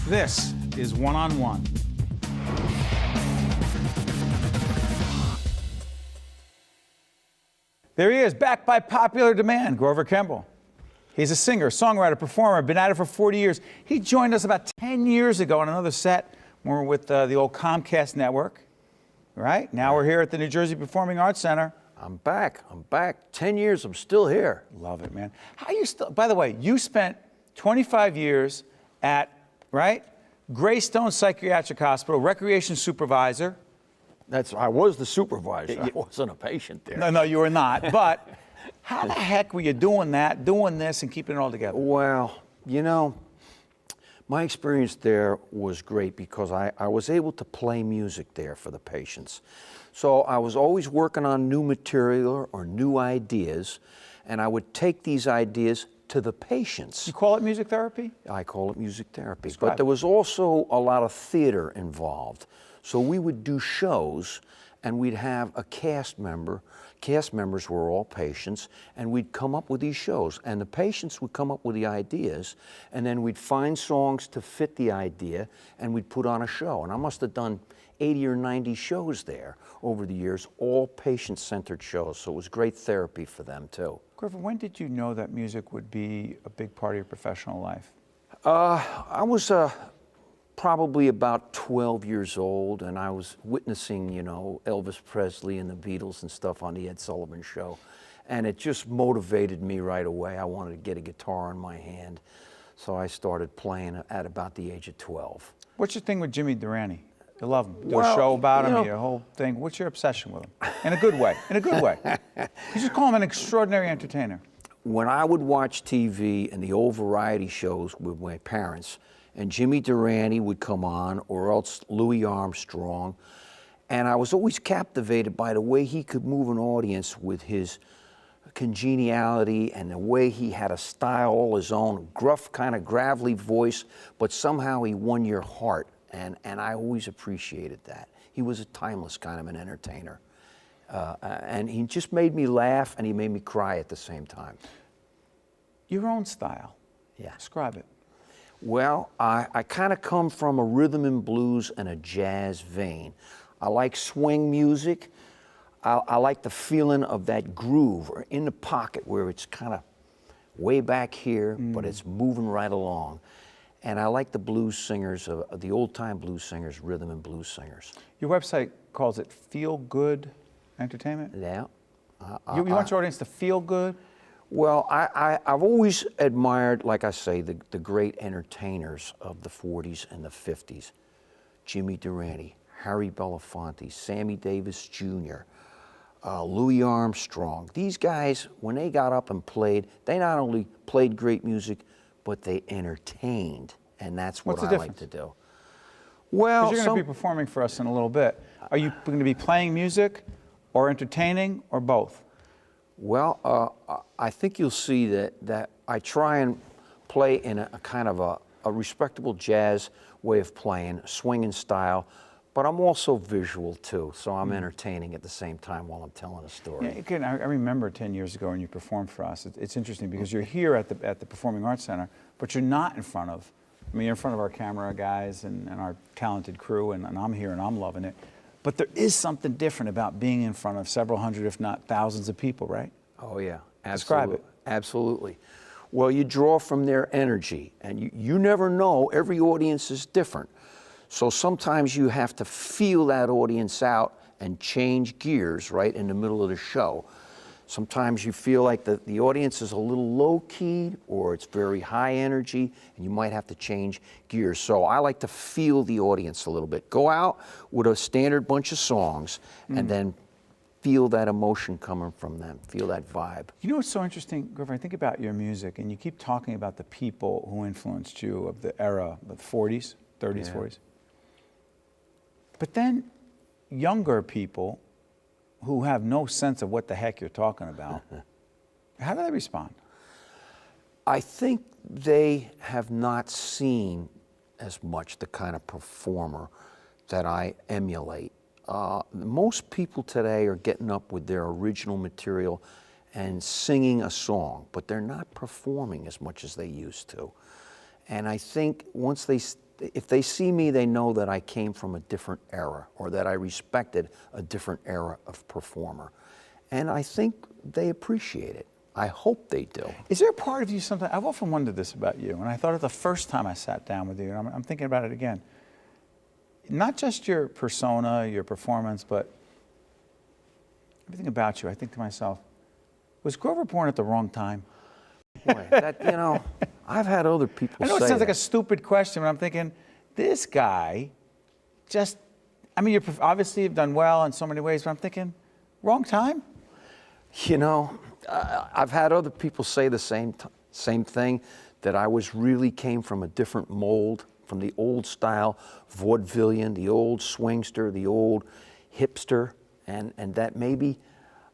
This is One-on-One. There he is, back by popular demand, Grover Kemble. He's a singer, songwriter, performer, been at it for 40 years. He joined us about 10 years ago on another set when we were with the old Comcast network, right? Now we're here at the New Jersey Performing Arts Center. I'm back. 10 years, I'm still here. Love it, man. How you still, by the way, you spent 25 years at, right, Greystone Psychiatric Hospital, recreation supervisor. I was the supervisor. I wasn't a patient there. No, you were not. But how the heck were you doing that, doing this, and keeping it all together? Well, you know, my experience there was great because I was able to play music there for the patients. So I was always working on new material or new ideas, and I would take these ideas to the patients. You call it music therapy? I call it music therapy. Describe. But there was also a lot of theater involved. So we would do shows, and we'd have a cast member. Cast members were all patients, and we'd come up with these shows. And the patients would come up with the ideas, and then we'd find songs to fit the idea, and we'd put on a show. And I must have done 80 or 90 shows there over the years, all patient-centered shows. So it was great therapy for them, too. Grover, when did you know that music would be a big part of your professional life? I was probably about 12 years old, and I was witnessing, you know, Elvis Presley and the Beatles and stuff on the Ed Sullivan Show. And it just motivated me right away. I wanted to get a guitar in my hand. So I started playing at about the age of 12. What's your thing with Jimmy Durante? You love him. Do Well, a show about him, you know, your whole thing. What's your obsession with him? In a good way, in a good way. You just call him an extraordinary entertainer. When I would watch TV and the old variety shows with my parents, and Jimmy Durante would come on, or else Louis Armstrong, and I was always captivated by the way he could move an audience with his congeniality and the way he had a style all his own, gruff, kind of gravelly voice, but somehow he won your heart, and I always appreciated that. He was a timeless kind of an entertainer, and he just made me laugh, and he made me cry at the same time. Your own style. Yeah. Describe it. Well, I kind of come from a rhythm and blues and a jazz vein. I like swing music. I like the feeling of that groove or in the pocket where it's kind of way back here, but it's moving right along. And I like the blues singers, the old-time blues singers, rhythm and blues singers. Your website calls it Feel Good Entertainment? Yeah. You want your audience to feel good? Well, I've always admired, like I say, the great entertainers of the 40s and the 50s. Jimmy Durante, Harry Belafonte, Sammy Davis Jr., Louis Armstrong. These guys, when they got up and played, they not only played great music, but they entertained, and that's what I like to do. Well, you're going to be performing for us in a little bit. Are you going to be playing music or entertaining or both? Well, I think you'll see that I try and play in a kind of a respectable jazz way of playing, swinging style, but I'm also visual too, so I'm entertaining at the same time while I'm telling a story. Yeah, again, I remember 10 years ago when you performed for us. It's interesting because you're here at the Performing Arts Center, but you're not in front of, I mean, you're in front of our camera guys and our talented crew, and I'm here and I'm loving it. But there is something different about being in front of several hundred, if not thousands of people, right? Oh yeah, absolutely. Describe it. Absolutely. Well, you draw from their energy, and you never know, every audience is different. So sometimes you have to feel that audience out and change gears right in the middle of the show. Sometimes you feel like the audience is a little low-key or it's very high energy, and you might have to change gears. So I like to feel the audience a little bit. Go out with a standard bunch of songs and then feel that emotion coming from them, feel that vibe. You know what's so interesting, Grover? I think about your music, and you keep talking about the people who influenced you of the era, the 40s, 30s, 40s. But then younger people who have no sense of what the heck you're talking about, how do they respond? I think they have not seen as much the kind of performer that I emulate. Most people today are getting up with their original material and singing a song, but they're not performing as much as they used to. And I think once they if they see me, they know that I came from a different era, or that I respected a different era of performer. And I think they appreciate it. I hope they do. Is there a part of you sometimes, I've often wondered this about you, and I thought it the first time I sat down with you, and I'm thinking about it again. Not just your persona, your performance, but everything about you. I think to myself, was Grover born at the wrong time? Boy, that, you know, I've had other people say I know it sounds like that. a stupid question, but I'm thinking, this guy just, I mean, obviously you've done well in so many ways, but I'm thinking, wrong time? You know, I've had other people say the same thing, that I really came from a different mold, from the old style vaudevillian, the old swingster, the old hipster, and that maybe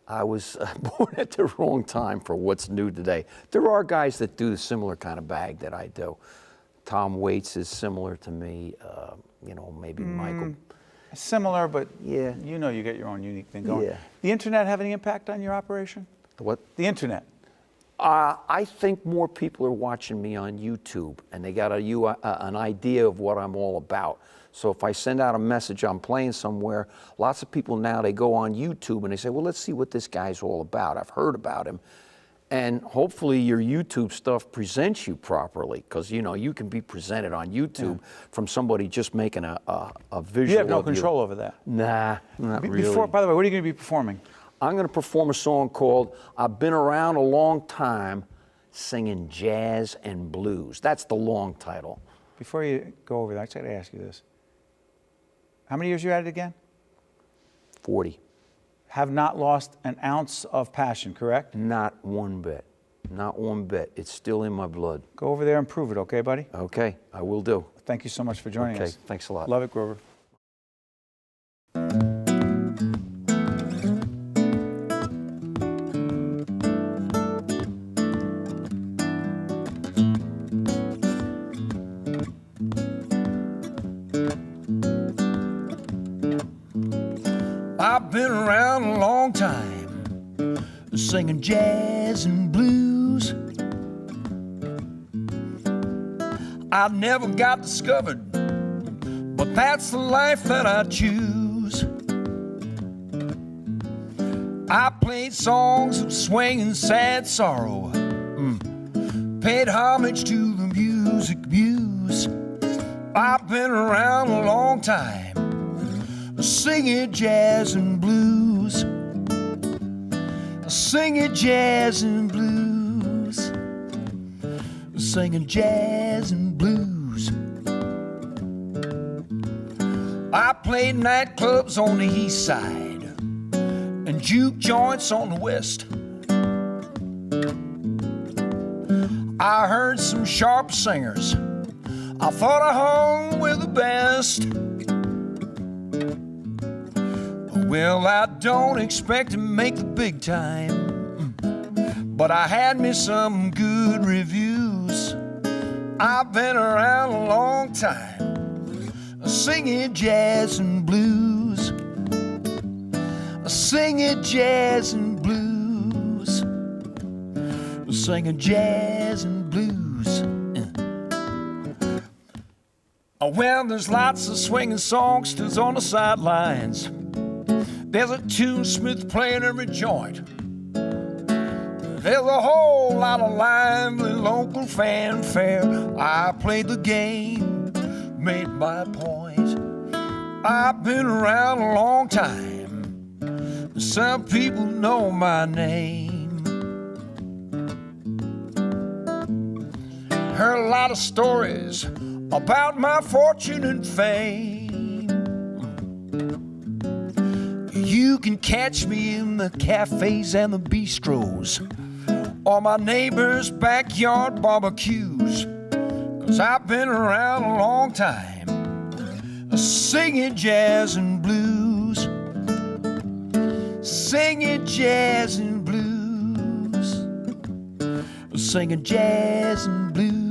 I was born at the wrong time for what's new today. There are guys that do the similar kind of bag that I do. Tom Waits is similar to me, you know, maybe Michael. Similar, but Yeah. you know you get your own unique thing going. Yeah. The internet have any impact on your operation? What? The internet. I think more people are watching me on YouTube, and they got an idea of what I'm all about. So if I send out a message, I'm playing somewhere, lots of people now, they go on YouTube and they say, well, let's see what this guy's all about. I've heard about him. And hopefully your YouTube stuff presents you properly, because, you know, you can be presented on YouTube from somebody just making a visual. You have no of control over that. Nah, not really. Before, by the way, what are you going to be performing? I'm going to perform a song called I've Been Around a Long Time Singing Jazz and Blues. That's the long title. Before you go over that, I just got to ask you this. How many years you at it again? 40. Have not lost an ounce of passion, correct? Not one bit. Not one bit. It's still in my blood. Go over there and prove it, okay, buddy? Okay, I will do. Thank you so much for joining us. Okay, thanks a lot. Love it, Grover. I've been around a long time, singing jazz and blues. I never got discovered, but that's the life that I choose. I played songs of swing and sad sorrow, paid homage to the music muse. I've been around a long time, singing jazz and blues, singing jazz and blues, singing jazz and blues. I played nightclubs on the east side and juke joints on the west. I heard some sharp singers, I thought I hung with the best. Well, I don't expect to make the big time, but I had me some good reviews. I've been around a long time, singing jazz and blues, singing jazz and blues, singing jazz and blues. Well, there's lots of swinging songsters on the sidelines. There's a tunesmith playing every joint. There's a whole lot of lively local fanfare. I played the game, made my point. I've been around a long time. Some people know my name. Heard a lot of stories about my fortune and fame. You can catch me in the cafes and the bistros, or my neighbor's backyard barbecues, 'cause I've been around a long time, singing jazz and blues, singing jazz and blues, singing jazz and blues.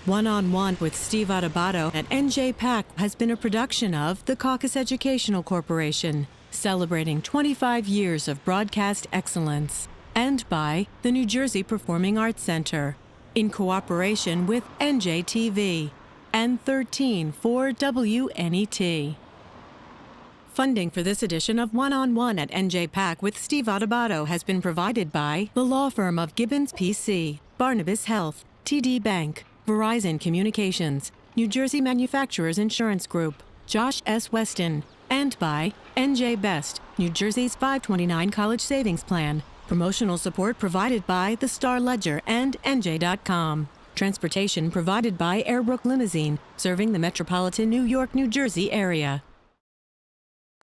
One-on-One with Steve Adubato and NJ Pack has been a production of the CAUCUS Educational Corporation, celebrating 25 years of broadcast excellence. and by the New Jersey Performing Arts Center, in cooperation with NJTV and 13 for WNET. Funding for this edition of One-on-One at NJPAC with Steve Adubato has been provided by the law firm of Gibbons PC, Barnabas Health, TD Bank, Verizon Communications, New Jersey Manufacturers Insurance Group, Josh S. Weston, and by NJ Best, New Jersey's 529 College Savings Plan. Promotional support provided by the Star Ledger and NJ.com. Transportation provided by Airbrook Limousine, serving the metropolitan New York, New Jersey area.